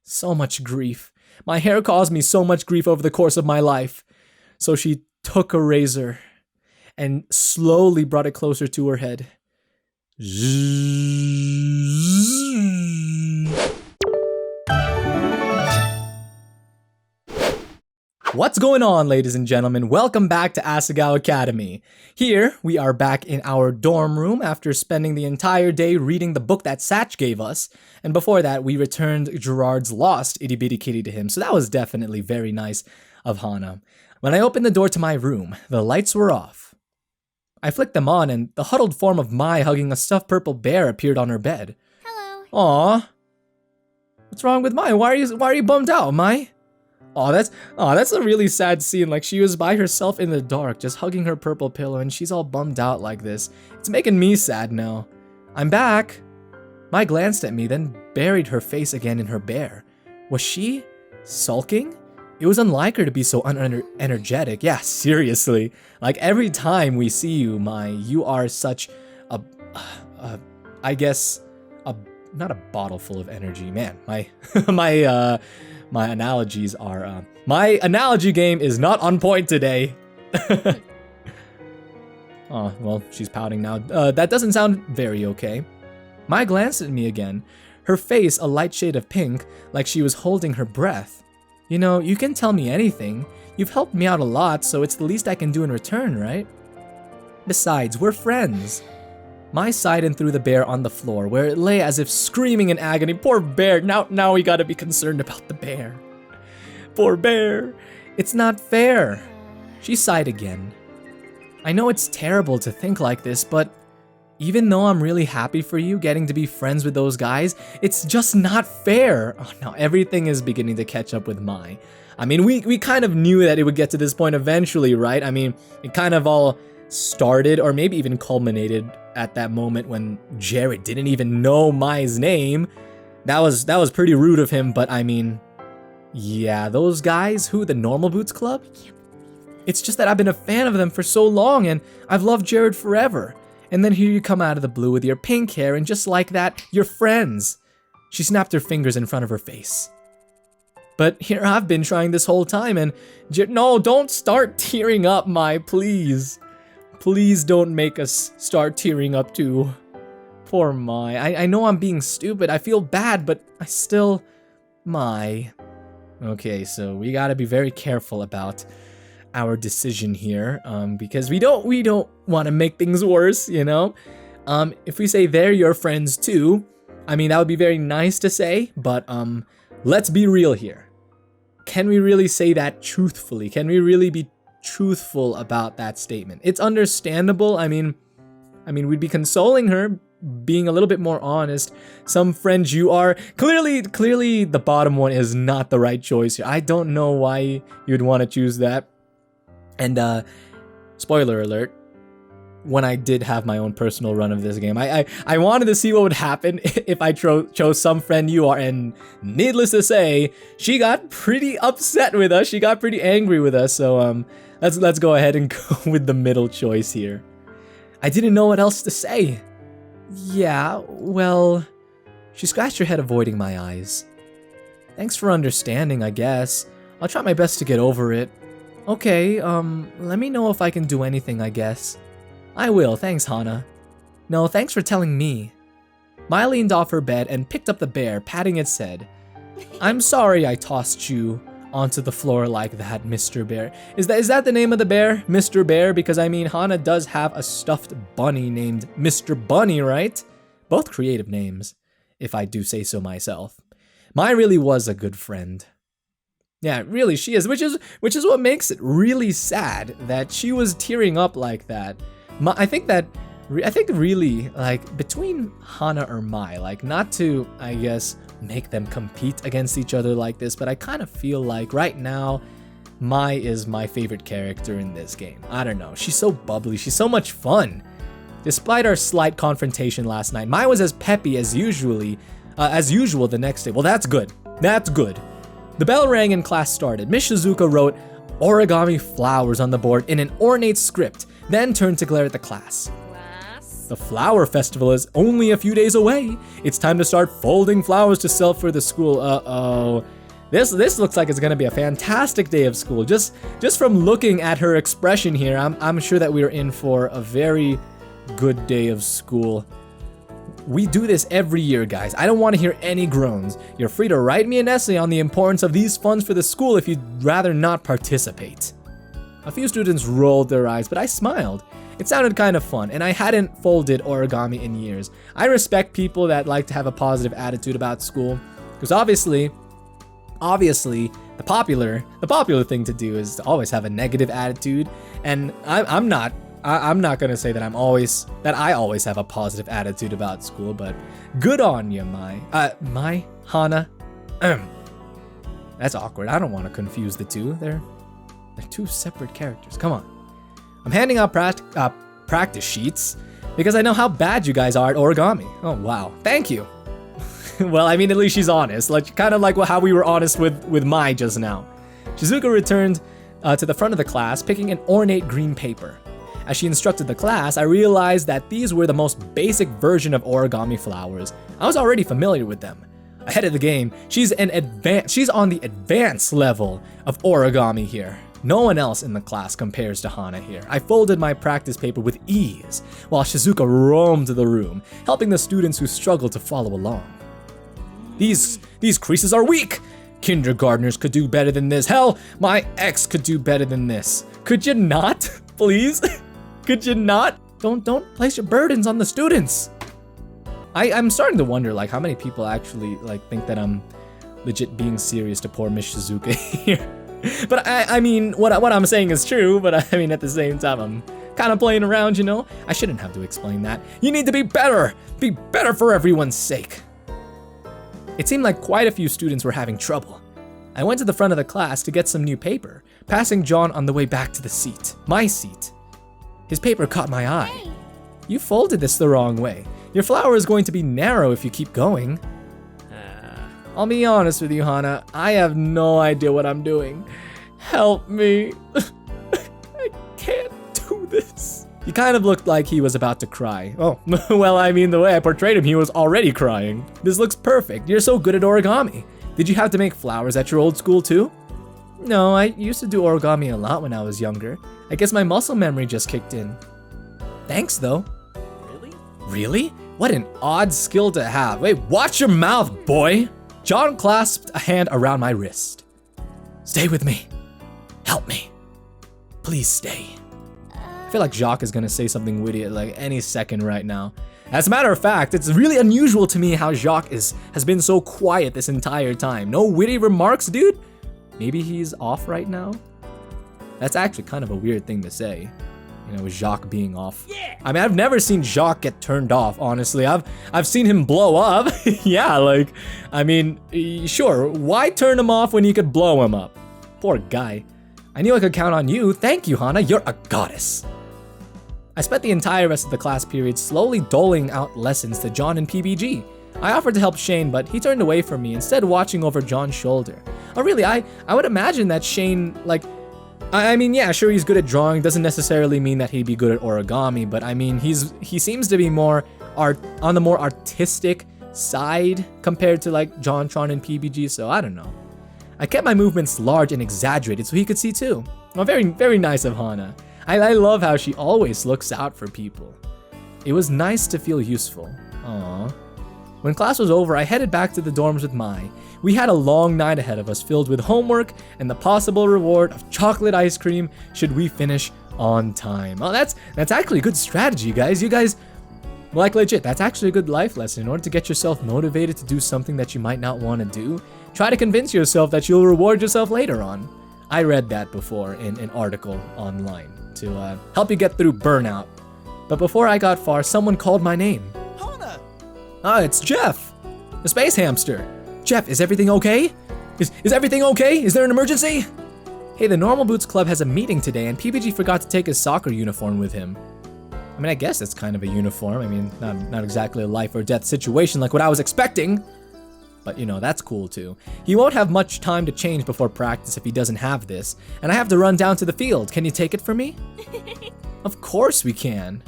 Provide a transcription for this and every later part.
So much grief. My hair caused me so much grief over the course of my life. So she took a razor and slowly brought it closer to her head. What's going on, ladies and gentlemen? Welcome back to Asagao Academy. Here, we are back in our dorm room after spending the entire day reading the book that Satch gave us. And before that, we returned Gerard's lost itty bitty kitty to him, so that was definitely very nice of Hana. When I opened the door to my room, the lights were off. I flicked them on, and the huddled form of Mai hugging a stuffed purple bear appeared on her bed. Hello. Aww. What's wrong with Mai? Why are you bummed out, Mai? That's a really sad scene. Like, she was by herself in the dark, just hugging her purple pillow, and she's all bummed out like this. It's making me sad now. I'm back. Mai glanced at me, then buried her face again in her bear. Was she sulking? It was unlike her to be so energetic. Yeah, seriously. Like, every time we see you, Mai, you are such not a bottle full of energy. Man, my analogies are, my analogy game is not on point today. Oh, well, she's pouting now. That doesn't sound very okay. Mai glanced at me again, her face a light shade of pink, like she was holding her breath. You know, you can tell me anything. You've helped me out a lot, so it's the least I can do in return, right? Besides, we're friends. Mai sighed and threw the bear on the floor, where it lay as if screaming in agony. Poor bear, now we gotta be concerned about the bear. Poor bear, it's not fair. She sighed again. I know it's terrible to think like this, but even though I'm really happy for you getting to be friends with those guys, it's just not fair. Oh, now everything is beginning to catch up with Mai. I mean, we kind of knew that it would get to this point eventually, right? I mean, it kind of all started, or maybe even culminated at that moment when Jared didn't even know Mai's name. That was pretty rude of him, but I mean, yeah, those guys, who, the Normal Boots Club? It's just that I've been a fan of them for so long, and I've loved Jared forever. And then here you come out of the blue with your pink hair, and just like that, you're friends. She snapped her fingers in front of her face. But here I've been trying this whole time, and no, don't start tearing up, Mai, please. Please don't make us start tearing up too. Poor Mai. I know I'm being stupid. I feel bad, but I still... Mai. Okay, so we gotta be very careful about our decision here, because we don't want to make things worse, you know? If we say they're your friends too, I mean, that would be very nice to say, but let's be real here. Can we really say that truthfully? Can we really be truthful about that statement? It's understandable. I mean, we'd be consoling her, being a little bit more honest. Some friends you are. Clearly the bottom one is not the right choice here. I don't know why you'd want to choose that. And spoiler alert, when I did have my own personal run of this game, I wanted to see what would happen if I chose some friend you are, and needless to say, she got pretty upset with us. She got pretty angry with us. So let's go ahead and go with the middle choice here. I didn't know what else to say. Yeah, well, she scratched her head, avoiding my eyes. Thanks for understanding, I guess. I'll try my best to get over it. Okay, let me know if I can do anything, I guess. I will, thanks, Hana. No, thanks for telling me. Mai leaned off her bed and picked up the bear, patting its head. I'm sorry I tossed you onto the floor like that, Mr. Bear. Is that the name of the bear, Mr. Bear? Because I mean, Hana does have a stuffed bunny named Mr. Bunny, right? Both creative names, if I do say so myself. Mai really was a good friend. Yeah, really, she is, which is what makes it really sad that she was tearing up like that. I think really, like, between Hana or Mai, like, not to, I guess, make them compete against each other like this, but I kind of feel like right now, Mai is my favorite character in this game. I don't know, she's so bubbly, she's so much fun. Despite our slight confrontation last night, Mai was as peppy as usual the next day. Well, that's good. That's good. The bell rang and class started. Miss Shizuka wrote origami flowers on the board in an ornate script, then turned to glare at the class. Class. The flower festival is only a few days away. It's time to start folding flowers to sell for the school. Uh-oh. This looks like it's gonna be a fantastic day of school. Just from looking at her expression here, I'm sure that we're in for a very good day of school. We do this every year, guys. I don't want to hear any groans. You're free to write me an essay on the importance of these funds for the school if you'd rather not participate. A few students rolled their eyes, but I smiled. It sounded kind of fun, and I hadn't folded origami in years. I respect people that like to have a positive attitude about school, because obviously, the popular thing to do is to always have a negative attitude, and I'm not gonna say that I always have a positive attitude about school, but good on you, my Hana. That's awkward. I don't want to confuse the two. They're two separate characters. Come on. I'm handing out practice sheets because I know how bad you guys are at origami. Oh wow, thank you. Well, I mean, at least she's honest, like kind of like how we were honest with Mai just now. Shizuka returned to the front of the class, picking an ornate green paper. As she instructed the class, I realized that these were the most basic version of origami flowers. I was already familiar with them. Ahead of the game, she's on the advanced level of origami here. No one else in the class compares to Hana here. I folded my practice paper with ease, while Shizuka roamed the room, helping the students who struggled to follow along. These creases are weak! Kindergartners could do better than this. Hell, my ex could do better than this. Could you not? Please? Could you not? Don't place your burdens on the students. I'm starting to wonder like how many people actually like think that I'm legit being serious to poor Miss Shizuka here. But I mean what I'm saying is true, but I mean at the same time I'm kind of playing around, you know? I shouldn't have to explain that. You need to be better! Be better for everyone's sake. It seemed like quite a few students were having trouble. I went to the front of the class to get some new paper, passing John on the way back to the seat. My seat. His paper caught my eye. Hey. You folded this the wrong way. Your flower is going to be narrow if you keep going. I'll be honest with you, Hana. I have no idea what I'm doing. Help me. I can't do this. He kind of looked like he was about to cry. Oh, well, I mean, the way I portrayed him, he was already crying. This looks perfect. You're so good at origami. Did you have to make flowers at your old school too? No, I used to do origami a lot when I was younger. I guess my muscle memory just kicked in. Thanks, though. Really? Really? What an odd skill to have. Wait, watch your mouth, boy! John clasped a hand around my wrist. Stay with me. Help me. Please stay. I feel like Jacques is gonna say something witty at like any second right now. As a matter of fact, it's really unusual to me how Jacques has been so quiet this entire time. No witty remarks, dude? Maybe he's off right now? That's actually kind of a weird thing to say. You know, with Jacques being off. Yeah. I mean, I've never seen Jacques get turned off, honestly. I've seen him blow up. Yeah, like, I mean, sure, why turn him off when you could blow him up? Poor guy. I knew I could count on you. Thank you, Hana. You're a goddess. I spent the entire rest of the class period slowly doling out lessons to John and PBG. I offered to help Shane, but he turned away from me, instead watching over John's shoulder. Oh, really? I would imagine that Shane, like, I mean, yeah, sure, he's good at drawing. Doesn't necessarily mean that he'd be good at origami, but I mean, he seems to be more on the more artistic side compared to like John, Tron, and PBG. So I don't know. I kept my movements large and exaggerated so he could see too. Oh, very, very nice of Hana. I love how she always looks out for people. It was nice to feel useful. Aww. When class was over, I headed back to the dorms with Mai. We had a long night ahead of us filled with homework and the possible reward of chocolate ice cream should we finish on time. Oh, that's actually a good strategy, guys. You guys, like legit, that's actually a good life lesson. In order to get yourself motivated to do something that you might not want to do, try to convince yourself that you'll reward yourself later on. I read that before in an article online to help you get through burnout. But before I got far, someone called my name. Hana! Ah, it's Jeff, the space hamster. Jeff, is everything okay? Is everything okay? Is there an emergency? Hey, the Normal Boots Club has a meeting today and PBG forgot to take his soccer uniform with him. I mean, I guess it's kind of a uniform. I mean, not exactly a life or death situation like what I was expecting. But you know, that's cool too. He won't have much time to change before practice if he doesn't have this. And I have to run down to the field. Can you take it for me? Of course we can.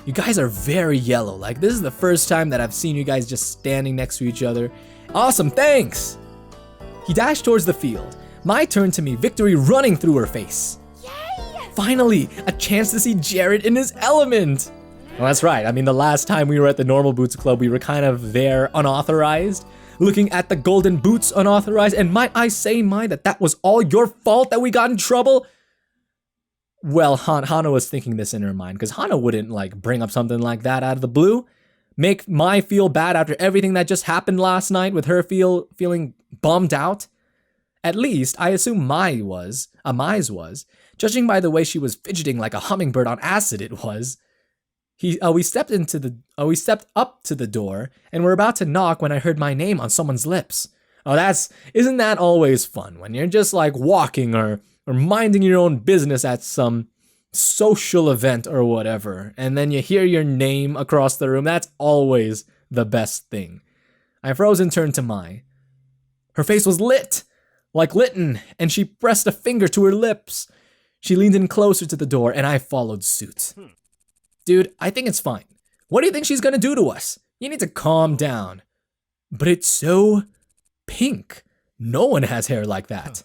You guys are very yellow. Like, this is the first time that I've seen you guys just standing next to each other. Awesome, thanks! He dashed towards the field. My turn to me, victory running through her face. Yay! Finally, a chance to see Jared in his element! Well, that's right. I mean, the last time we were at the Normal Boots Club, we were kind of there unauthorized, looking at the golden boots unauthorized, and might I say, that was all your fault that we got in trouble? Well, Hana was thinking this in her mind, because Hana wouldn't, like, bring up something like that out of the blue. Make my feel bad after everything that just happened last night with her feeling bummed out. At least, I assume Mai's was. Judging by the way she was fidgeting like a hummingbird on acid it was. We stepped up to the door, and were about to knock when I heard my name on someone's lips. Oh, isn't that always fun, when you're just like walking or minding your own business at some social event or whatever, and then you hear your name across the room. That's always the best thing. I froze and turned to Mai. Her face was lit, like Litten, and she pressed a finger to her lips. She leaned in closer to the door, and I followed suit. Dude, I think it's fine. What do you think she's gonna do to us? You need to calm down. But it's so pink. No one has hair like that.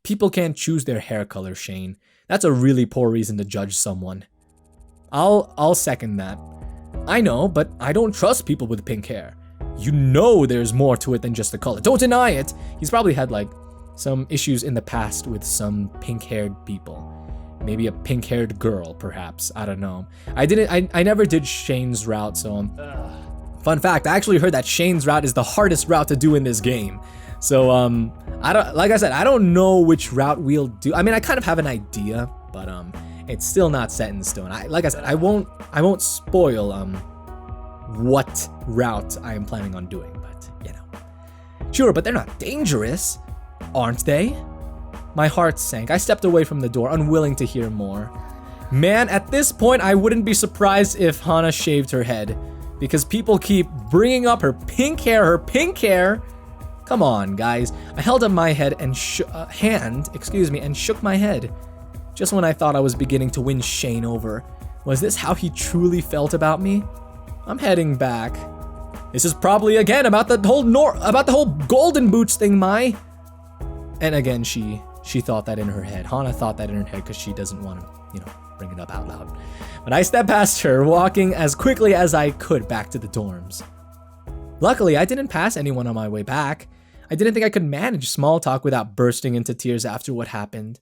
People can't choose their hair color, Shane. That's a really poor reason to judge someone. I'll second that. I know, but I don't trust people with pink hair. You know there's more to it than just the color. Don't deny it. He's probably had like some issues in the past with some pink-haired people. Maybe a pink-haired girl, perhaps. I don't know. I never did Shane's route, so fun fact, I actually heard that Shane's route is the hardest route to do in this game. So like I said, I don't know which route we'll do. I mean, I kind of have an idea, but it's still not set in stone. Like I said, I won't spoil what route I am planning on doing, but you know. Sure, but they're not dangerous, aren't they? My heart sank. I stepped away from the door, unwilling to hear more. Man, at this point, I wouldn't be surprised if Hana shaved her head, because people keep bringing up her pink hair. Come on, guys. I held up my head and and shook my head. Just when I thought I was beginning to win Shane over. Was this how he truly felt about me? I'm heading back. This is probably again about the whole golden boots thing, Mai. And again, she thought that in her head. Hana thought that in her head because she doesn't want to, bring it up out loud. But I stepped past her, walking as quickly as I could back to the dorms. Luckily, I didn't pass anyone on my way back. I didn't think I could manage small talk without bursting into tears after what happened.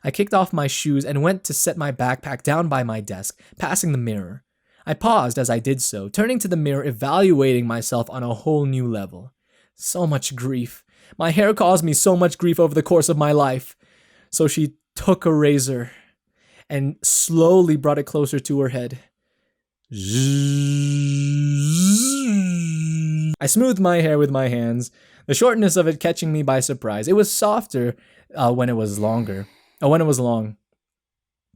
I kicked off my shoes and went to set my backpack down by my desk, passing the mirror. I paused as I did so, turning to the mirror, evaluating myself on a whole new level. So much grief. My hair caused me so much grief over the course of my life. So she took a razor and slowly brought it closer to her head. I smoothed my hair with my hands, the shortness of it catching me by surprise. It was softer when it was long.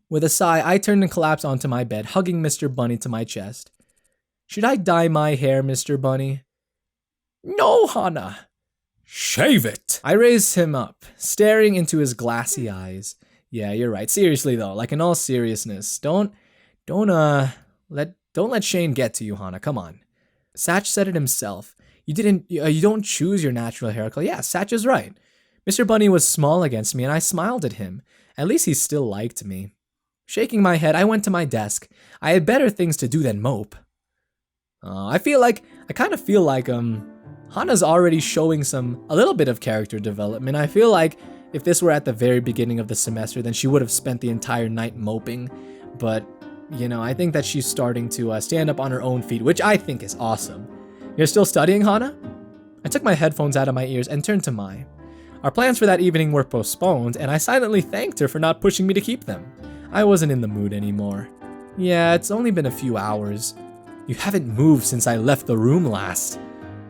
With a sigh, I turned and collapsed onto my bed, hugging Mr. Bunny to my chest. Should I dye my hair, Mr. Bunny? No, Hana. Shave it! I raised him up, staring into his glassy eyes. Yeah, you're right. Seriously though, like in all seriousness, don't let Shane get to you, Hana. Come on. Satch said it himself. You don't choose your natural hair color. Yeah, Satch is right. Mr. Bunny was small against me and I smiled at him. At least he still liked me. Shaking my head, I went to my desk. I had better things to do than mope. I kind of feel like Hana's already showing a little bit of character development. I feel like if this were at the very beginning of the semester, then she would have spent the entire night moping. But, I think that she's starting to stand up on her own feet, which I think is awesome. You're still studying, Hana? I took my headphones out of my ears and turned to Mai. Our plans for that evening were postponed, and I silently thanked her for not pushing me to keep them. I wasn't in the mood anymore. Yeah, it's only been a few hours. You haven't moved since I left the room last.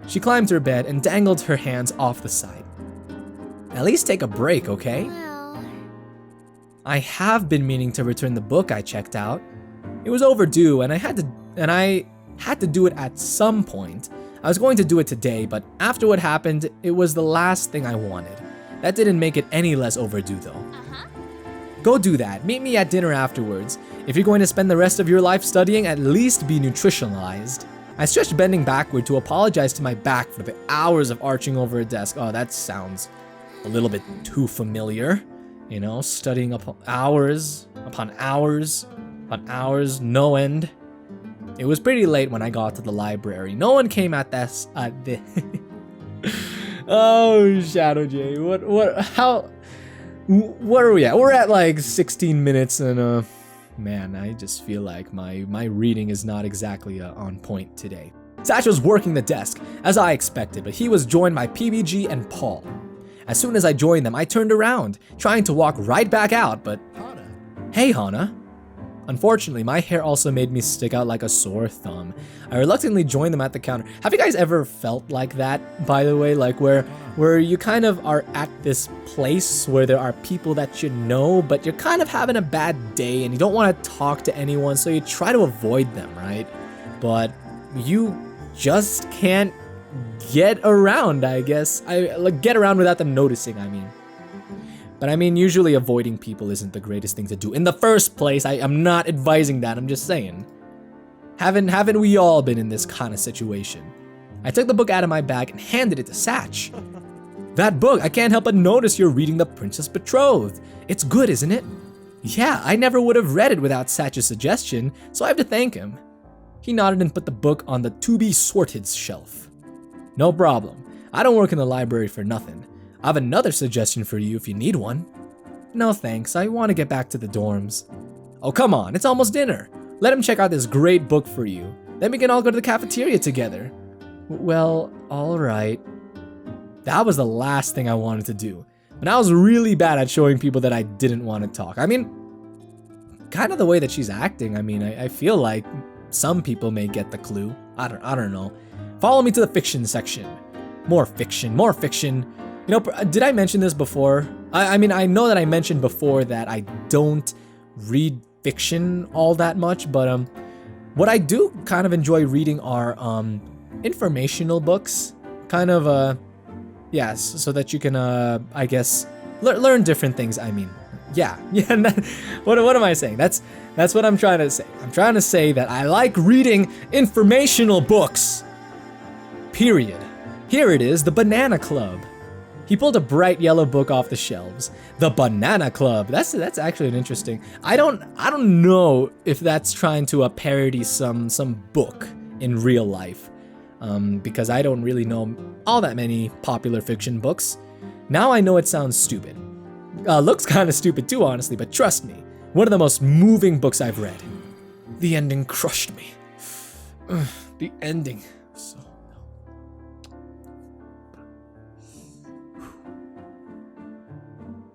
She climbed to her bed and dangled her hands off the side. At least take a break, okay? Well, I have been meaning to return the book I checked out. It was overdue, and I had to do it at some point. I was going to do it today, but after what happened, it was the last thing I wanted. That didn't make it any less overdue, though. Go do that. Meet me at dinner afterwards. If you're going to spend the rest of your life studying, at least be nutritionalized. I stretched, bending backward to apologize to my back for the hours of arching over a desk. Oh, that sounds a little bit too familiar. You know, studying upon hours, upon hours, upon hours, no end. It was pretty late when I got to the library. No one came at this. Oh, ShdwjGaming. What are we at? We're at like 16 minutes and man, I just feel like my reading is not exactly on point today. Satch was working the desk, as I expected, but he was joined by PBG and Paul. As soon as I joined them, I turned around, trying to walk right back out, but Hana. Hey, Hana. Unfortunately, my hair also made me stick out like a sore thumb. I reluctantly joined them at the counter. Have you guys ever felt like that, by the way? Like where you kind of are at this place where there are people that you know, but you're kind of having a bad day and you don't want to talk to anyone, so you try to avoid them, right? But you just can't get around, I guess. Get around without them noticing, I mean. But I mean, usually avoiding people isn't the greatest thing to do. In the first place, I'm not advising that, I'm just saying. Haven't we all been in this kind of situation? I took the book out of my bag and handed it to Satch. That book, I can't help but notice you're reading The Princess Betrothed. It's good, isn't it? Yeah, I never would have read it without Satch's suggestion, so I have to thank him. He nodded and put the book on the to-be-sorted shelf. No problem. I don't work in the library for nothing. I have another suggestion for you if you need one. No thanks, I want to get back to the dorms. Oh come on, it's almost dinner. Let him check out this great book for you. Then we can all go to the cafeteria together. Well, alright. That was the last thing I wanted to do. But I was really bad at showing people that I didn't want to talk. I mean, kind of the way that she's acting. I mean, I feel like some people may get the clue. I don't know. Follow me to the fiction section. More fiction, more fiction. You know, did I mention this before? I mean, I know that I mentioned before that I don't read fiction all that much, but what I do kind of enjoy reading are informational books, kind of yes, so that you can I guess learn different things. I mean, yeah. What am I saying? That's what I'm trying to say. I'm trying to say that I like reading informational books. Period. Here it is, The Banana Club. He pulled a bright yellow book off the shelves. The Banana Club. That's actually an interesting. I don't know if that's trying to parody some book in real life, because I don't really know all that many popular fiction books. Now I know it sounds stupid. Looks kind of stupid too, honestly, but trust me, one of the most moving books I've read. The ending crushed me. The ending. So.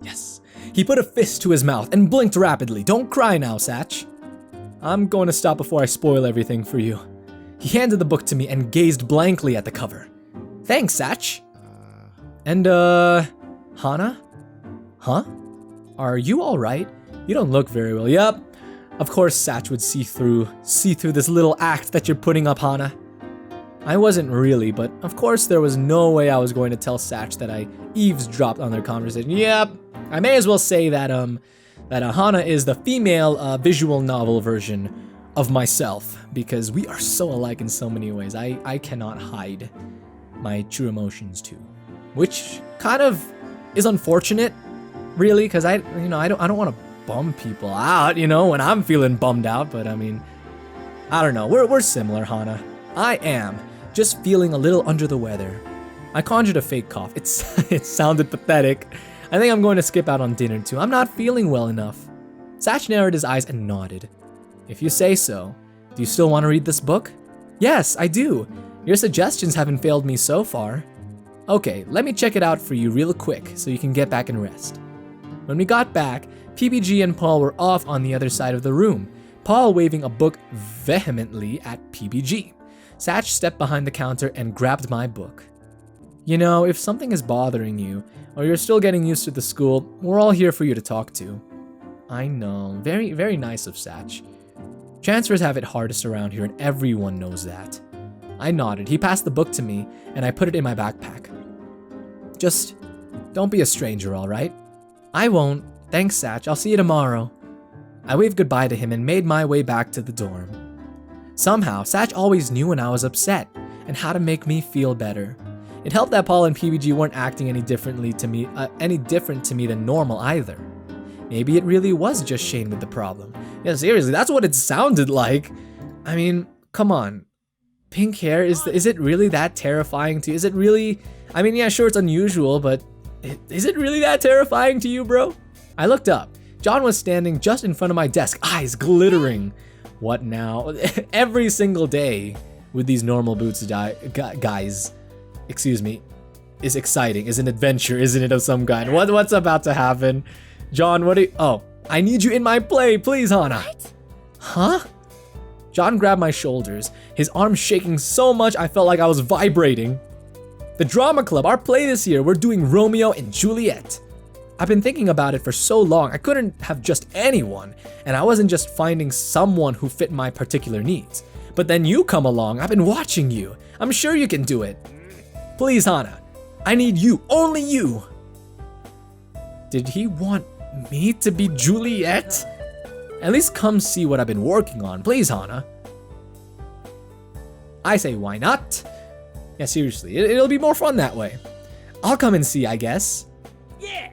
Yes. He put a fist to his mouth and blinked rapidly. Don't cry now, Satch. I'm going to stop before I spoil everything for you. He handed the book to me and gazed blankly at the cover. Thanks, Satch. And, Hana? Huh? Are you alright? You don't look very well. Yep. Of course Satch would see through this little act that you're putting up, Hana. I wasn't really, but of course there was no way I was going to tell Satch that I eavesdropped on their conversation. Yep. I may as well say that Hana is the female visual novel version of myself, because we are so alike in so many ways. I cannot hide my true emotions too, which kind of is unfortunate, really, because I don't want to bum people out, you know, when I'm feeling bummed out. But I mean, I don't know. We're similar, Hana. I am just feeling a little under the weather. I conjured a fake cough. It sounded pathetic. I think I'm going to skip out on dinner too. I'm not feeling well enough. Satch narrowed his eyes and nodded. If you say so. Do you still want to read this book? Yes, I do. Your suggestions haven't failed me so far. Okay, let me check it out for you real quick so you can get back and rest. When we got back, PBG and Paul were off on the other side of the room, Paul waving a book vehemently at PBG. Satch stepped behind the counter and grabbed my book. You know, if something is bothering you, or you're still getting used to the school, we're all here for you to talk to. I know, very, very nice of Satch. Transfers have it hardest around here and everyone knows that. I nodded. He passed the book to me and I put it in my backpack. Just don't be a stranger, alright? I won't. Thanks, Satch. I'll see you tomorrow. I waved goodbye to him and made my way back to the dorm. Somehow, Satch always knew when I was upset and how to make me feel better. It helped that Paul and PBG weren't acting any different to me than normal either. Maybe it really was just Shane with the problem. Yeah, seriously, that's what it sounded like. I mean, come on. Pink hair, is it really that terrifying to you? Is it really, I mean, yeah, sure, it's unusual, but is it really that terrifying to you, bro? I looked up. John was standing just in front of my desk, eyes glittering. What now? Every single day with these normal boots guys, excuse me, is exciting, is an adventure, isn't it, of some kind? What's about to happen? John, oh, I need you in my play, please, Hana. What? Huh? John grabbed my shoulders, his arms shaking so much I felt like I was vibrating. The drama club, our play this year, we're doing Romeo and Juliet. I've been thinking about it for so long, I couldn't have just anyone, and I wasn't just finding someone who fit my particular needs. But then you come along, I've been watching you. I'm sure you can do it. Please, Hana, I need you, only you. Did he want me to be Juliet? At least come see what I've been working on, please, Hana. I say, why not? Yeah, seriously, it'll be more fun that way. I'll come and see, I guess. Yeah.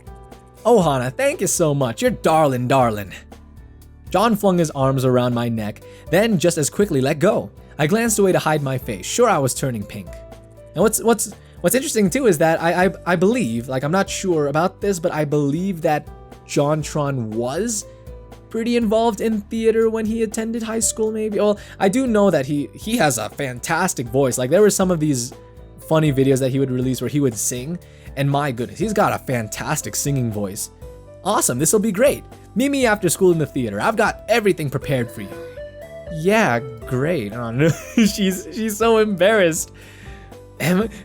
Oh, Hana, thank you so much. You're darling. John flung his arms around my neck, then just as quickly let go. I glanced away to hide my face, sure I was turning pink. And what's interesting too is that I believe, like I'm not sure about this, but I believe that JonTron was pretty involved in theater when he attended high school, maybe. Well, I do know that he has a fantastic voice. Like there were some of these funny videos that he would release where he would sing, and my goodness, he's got a fantastic singing voice. Awesome, this'll be great. Meet me after school in the theater. I've got everything prepared for you. Yeah, great. Oh no, she's so embarrassed.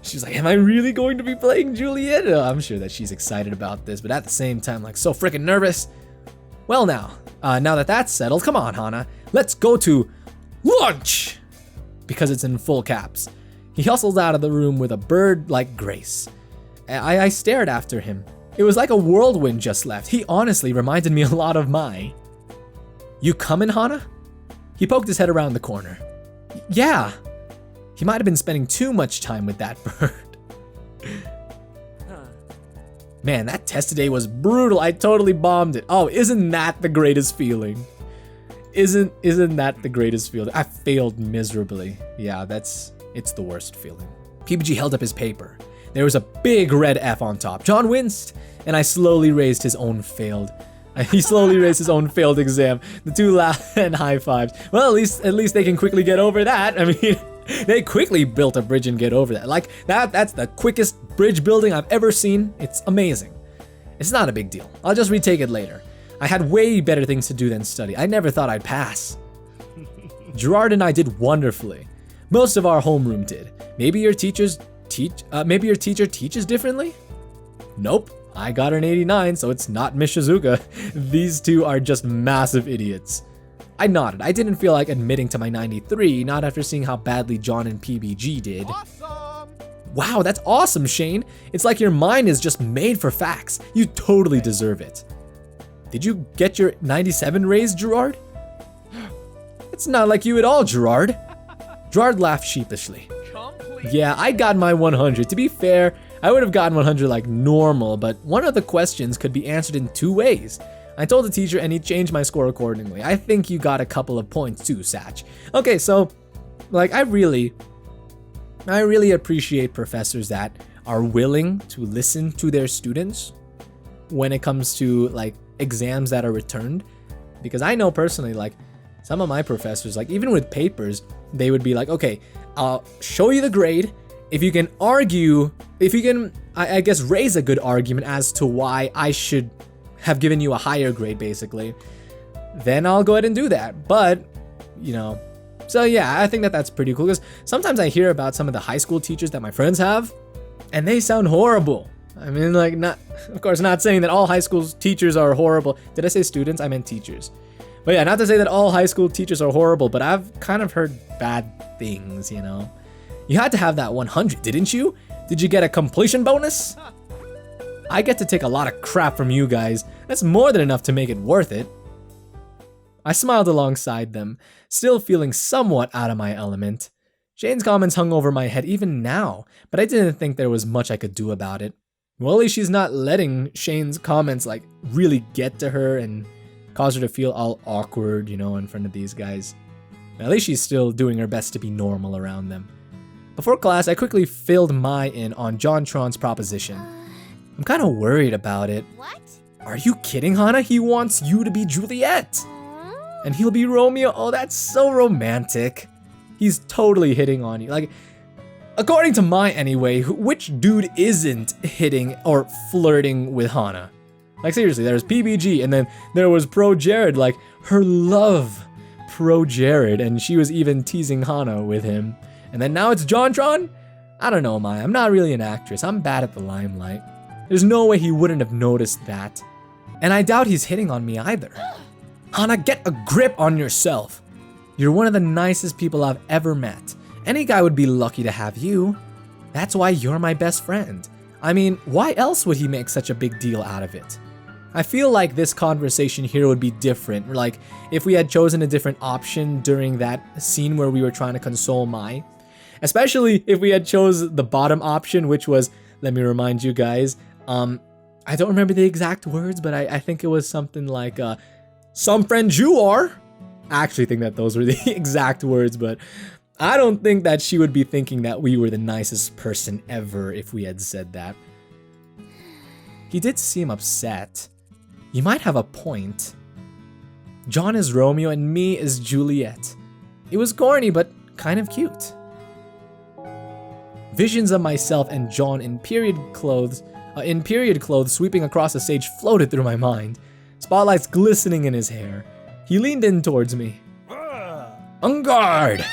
She's like, am I really going to be playing Juliet? I'm sure that she's excited about this, but at the same time, like so freaking nervous. Well now that that's settled, come on, Hana, let's go to lunch! Because it's in full caps. He hustles out of the room with a bird-like grace. I stared after him. It was like a whirlwind just left. He honestly reminded me a lot of Mai. You coming, Hana? He poked his head around the corner. Yeah. He might have been spending too much time with that bird. Man, that test today was brutal. I totally bombed it. Oh, isn't that the greatest feeling? Isn't that the greatest feeling? I failed miserably. Yeah, it's the worst feeling. PBG held up his paper. There was a big red F on top. John winced, and he slowly raised his own failed exam. The two laughed and high-fived. Well, at least they can quickly get over that. I mean, they quickly built a bridge and get over that. Like, that's the quickest bridge building I've ever seen. It's amazing. It's not a big deal. I'll just retake it later. I had way better things to do than study. I never thought I'd pass. Gerard and I did wonderfully. Most of our homeroom did. Maybe your teacher teaches differently? Nope. I got an 89, so it's not Miss Shizuka. These two are just massive idiots. I nodded. I didn't feel like admitting to my 93, not after seeing how badly John and PBG did. Awesome. Wow, that's awesome, Shane. It's like your mind is just made for facts. You totally deserve it. Did you get your 97 raised, Gerard? It's not like you at all, Gerard. Gerard laughed sheepishly. Yeah, I got my 100. To be fair, I would have gotten 100 like normal, but one of the questions could be answered in 2 ways. I told the teacher and he changed my score accordingly. I think you got a couple of points too, Satch. Okay, so, like, I really appreciate professors that are willing to listen to their students when it comes to, like, exams that are returned. Because I know personally, like, some of my professors, like, even with papers, they would be like, okay, I'll show you the grade. If you can argue, I guess, raise a good argument as to why I should have given you a higher grade, basically, then I'll go ahead and do that. But, you know, so yeah, I think that that's pretty cool, because sometimes I hear about some of the high school teachers that my friends have, and they sound horrible. I mean, like, of course, not saying that all high school teachers are horrible. Did I say students? I meant teachers. But yeah, not to say that all high school teachers are horrible, but I've kind of heard bad things, you know. You had to have that 100, didn't you? Did you get a completion bonus? I get to take a lot of crap from you guys. That's more than enough to make it worth it. I smiled alongside them, still feeling somewhat out of my element. Shane's comments hung over my head even now, but I didn't think there was much I could do about it. Well, at least she's not letting Shane's comments like really get to her and cause her to feel all awkward, in front of these guys. At least she's still doing her best to be normal around them. Before class, I quickly filled my in on JonTron's proposition. I'm kind of worried about it. What? Are you kidding, Hana? He wants you to be Juliet. And he'll be Romeo. Oh, that's so romantic. He's totally hitting on you. Like, according to my anyway, which dude isn't hitting or flirting with Hana? Like, seriously, there's PBG, and then there was Pro Jared, like, her love Pro Jared, and she was even teasing Hana with him. And then now it's JonTron? I don't know, Maya. I'm not really an actress. I'm bad at the limelight. There's no way he wouldn't have noticed that. And I doubt he's hitting on me either. Hana, get a grip on yourself. You're one of the nicest people I've ever met. Any guy would be lucky to have you. That's why you're my best friend. I mean, why else would he make such a big deal out of it? I feel like this conversation here would be different. Like, if we had chosen a different option during that scene where we were trying to console Mai. Especially if we had chose the bottom option, which was, let me remind you guys, I don't remember the exact words, but I think it was something like, some friends you are. I actually think that those were the exact words, but I don't think that she would be thinking that we were the nicest person ever if we had said that. He did seem upset. You might have a point. John is Romeo and me is Juliet. It was corny, but kind of cute. Visions of myself and John in period clothes sweeping across the stage floated through my mind, spotlights glistening in his hair. He leaned in towards me. On guard!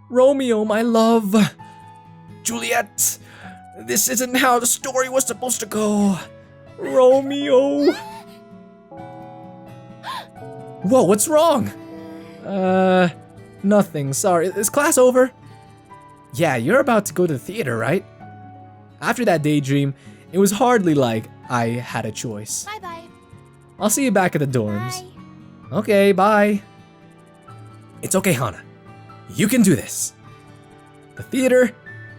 Romeo, my love. Juliet, this isn't how the story was supposed to go. Romeo. Whoa, what's wrong? Nothing, sorry. Is class over? Yeah, you're about to go to the theater, right? After that daydream, it was hardly like I had a choice. Bye-bye. I'll see you back at the dorms. Bye. Okay, bye. It's okay, Hana. You can do this. The theater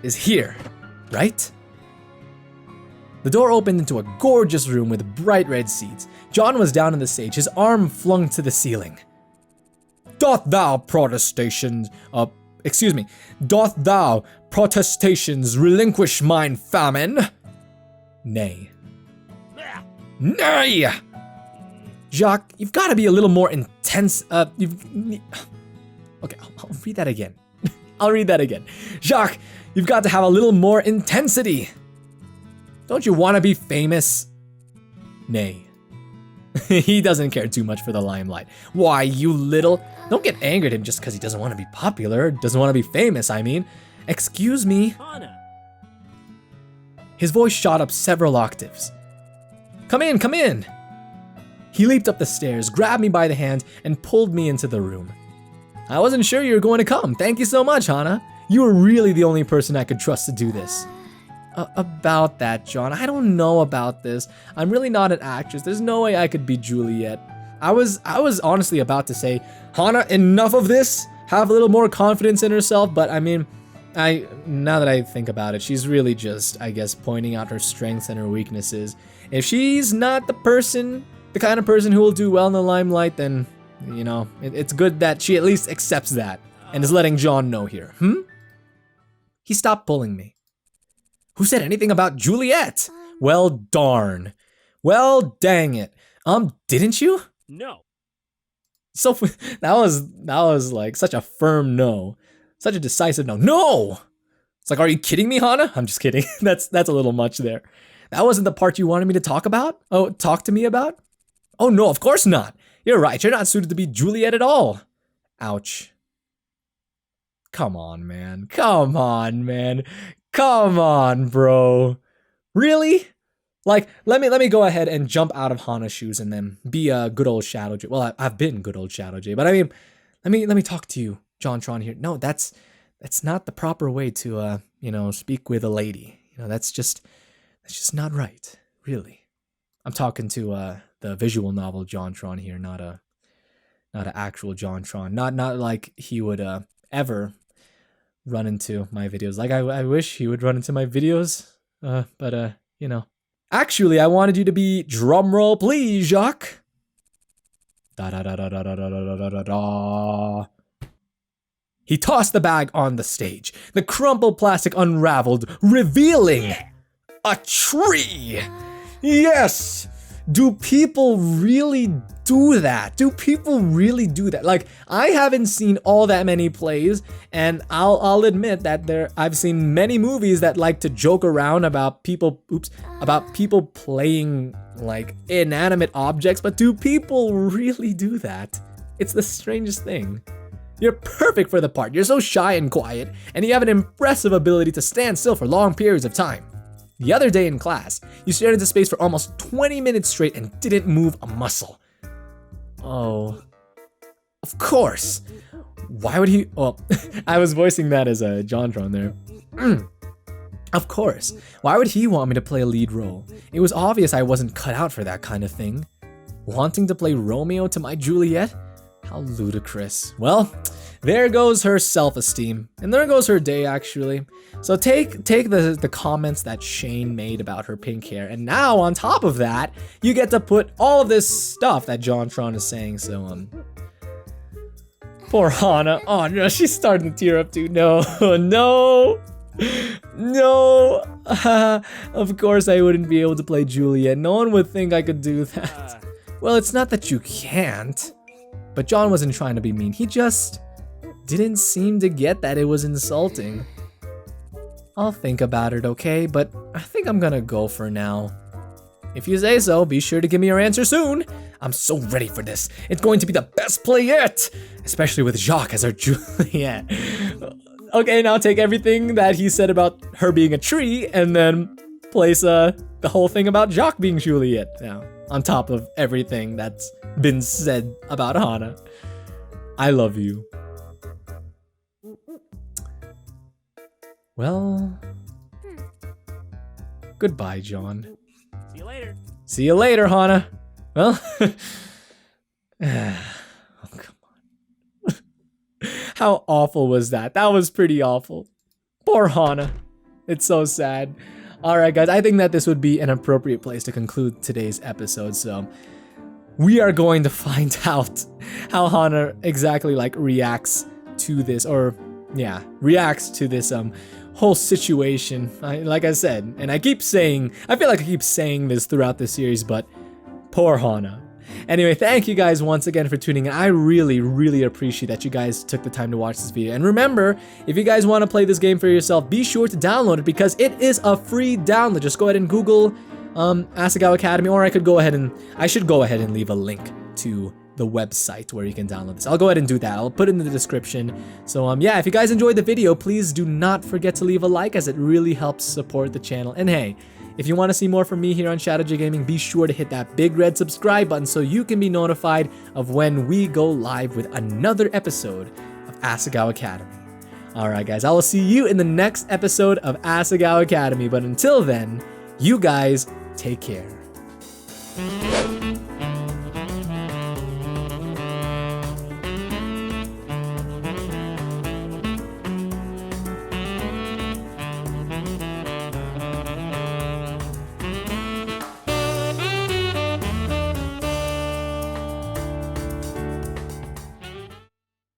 is here, right? The door opened into a gorgeous room with bright red seats. John was down on the stage, his arm flung to the ceiling. Doth thou protestations relinquish mine famine? Nay. Nay! Jacques, you've got to be a little more intense. Okay, I'll read that again. I'll read that again. Jacques, you've got to have a little more intensity. Don't you want to be famous? Nay. He doesn't care too much for the limelight. Why, you little... Don't get angry at him just because he doesn't want to be popular, doesn't want to be famous, I mean. Excuse me. Hana. His voice shot up several octaves. Come in, come in. He leaped up the stairs, grabbed me by the hand, and pulled me into the room. I wasn't sure you were going to come. Thank you so much, Hana. You were really the only person I could trust to do this. About that, John, I don't know about this. I'm really not an actress. There's no way I could be Juliet. I was honestly about to say, Hana, enough of this. Have a little more confidence in herself. But I mean, now that I think about it, she's really just, I guess, pointing out her strengths and her weaknesses. If she's not the kind of person who will do well in the limelight, then, you know, it's good that she at least accepts that and is letting John know here. He stopped pulling me. Who said anything about Juliet? Well, darn. Well, dang it. Didn't you? No. So that was like such a firm no. Such a decisive no. No! It's like, are you kidding me, Hana? I'm just kidding. That's a little much there. That wasn't the part you wanted me to talk about? Oh, talk to me about? Oh no, of course not. You're right. You're not suited to be Juliet at all. Ouch. Come on, man. Come on, man. Come on, bro. Really? Like, let me go ahead and jump out of Hana's shoes and then be a good old Shadow J. Well, I've been good old Shadow J, but I mean, let me talk to you, JonTron here. No, that's not the proper way to speak with a lady. You know, that's just not right, really. I'm talking to the visual novel JonTron here, not an actual JonTron. Not like he would ever run into my videos. Like I wish he would run into my videos. But you know. Actually, I wanted you to be drumroll, please, Jacques. Da da da da da da da da da da. He tossed the bag on the stage. The crumpled plastic unraveled, revealing a tree. Yes! Do people really do that? Do people really do that? Like, I haven't seen all that many plays, and I'll admit that I've seen many movies that like to joke around about people playing like inanimate objects, but do people really do that? It's the strangest thing. You're perfect for the part. You're so shy and quiet, and you have an impressive ability to stand still for long periods of time. The other day in class, you stared into space for almost 20 minutes straight and didn't move a muscle. Oh. Of course. Why would he? Well, I was voicing that as a JonTron there. Of course. Why would he want me to play a lead role? It was obvious I wasn't cut out for that kind of thing. Wanting to play Romeo to my Juliet? How ludicrous. Well, there goes her self-esteem. And there goes her day, actually. So take the comments that Shane made about her pink hair, and now on top of that, you get to put all of this stuff that JonTron is saying, so poor Hana. Oh no, she's starting to tear up too. No, no, no. Of course I wouldn't be able to play Juliet. No one would think I could do that. Well, it's not that you can't. But John wasn't trying to be mean. He just didn't seem to get that it was insulting. I'll think about it, okay? But I think I'm gonna go for now. If you say so, be sure to give me your answer soon. I'm so ready for this. It's going to be the best play yet. Especially with Jacques as our Juliet. Okay, now take everything that he said about her being a tree and then place the whole thing about Jacques being Juliet now, on top of everything that's been said about Hana. I love you. Well, goodbye, John. See you later. See you later, Hana. Well, oh, come on. How awful was that? That was pretty awful. Poor Hana. It's so sad. Alright guys, I think that this would be an appropriate place to conclude today's episode, so we are going to find out how Hana exactly like reacts to this, or yeah, reacts to this whole situation. Like I said, and I feel like I keep saying this throughout the series, but poor Hana. Anyway, thank you guys once again for tuning in. I really, really appreciate that you guys took the time to watch this video. And remember, if you guys want to play this game for yourself, be sure to download it because it is a free download. Just go ahead and Google Asagao Academy, or I should go ahead and leave a link to the website where you can download this. I'll go ahead and do that. I'll put it in the description. So yeah, if you guys enjoyed the video, please do not forget to leave a like as it really helps support the channel. And hey, if you want to see more from me here on ShdwjGaming, be sure to hit that big red subscribe button so you can be notified of when we go live with another episode of Asagao Academy. Alright guys, I will see you in the next episode of Asagao Academy, but until then, you guys take care.